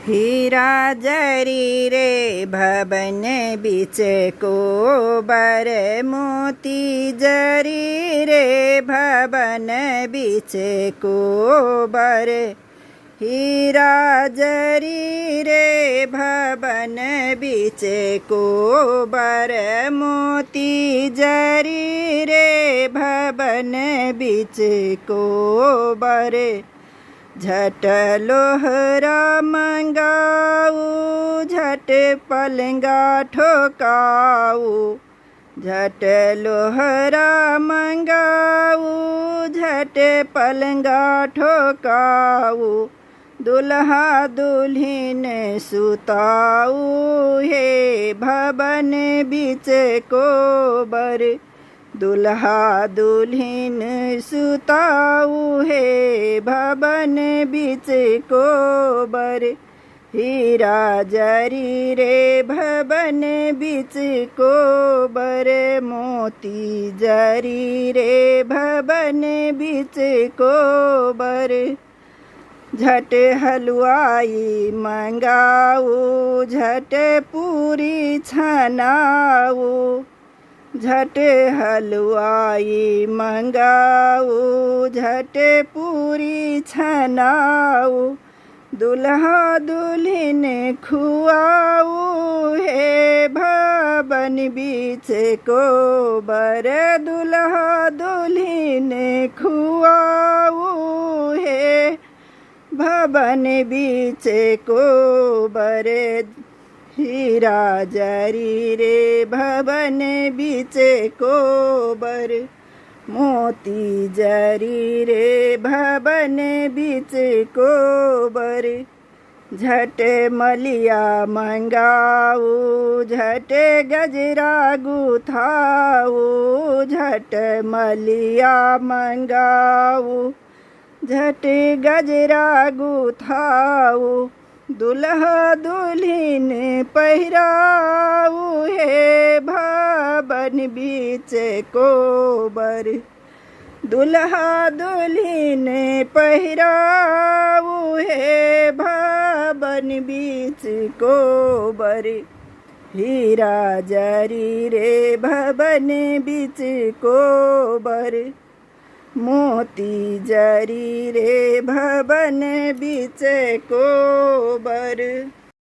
हीरा जरी रे भवन बीच कोबर, मोती जरी रे भवन बीच कोबर। हीरा जरी रे भवन बीच कोबर, मोती जरी रे भवन बीच कोबर। झट लोहरा मंगाऊ, झट पलंगा ठोकाऊ। झट लोहरा मंगाऊ, झट पलंगा ठोकाऊ। दुल्हा दुल्हन सुताऊ, हे भवन बीच कोबर। दुल्हा दुल्हन सुताऊ, हे भवन बीच कोबर। हीरा जरी रे भवन बीच कोबर, मोती जरी रे भवन बीच कोबर। झट हलवाई मंगाऊ, झट पूरी छनाऊ। झट हलवाई मंगाऊ, झट पूरी छनाऊ। दुल्हा दुल्हन खुआऊ, हे भवन बीच कोबर। दुल्हा दुल्हन खुआऊ, हे भवन बीच कोबर। हीरा जरी रे भवन बीच कोबर, मोती जरी रे भवन बीच कोबर। झट मलिया मंगाऊ, झट गजरा गुथाऊ। झट मलिया मंगाऊ, झट गजरा गुथाऊ। दुल्हा दुल्हन पहिराऊ, हे भवन बीच कोबर। दुल्हा दुल्हन पहिराऊ, हे भवन बीच कोबर। हीरा जरी रे भवन बीच कोबर, मोती जरी रे भवन बीच कोबर।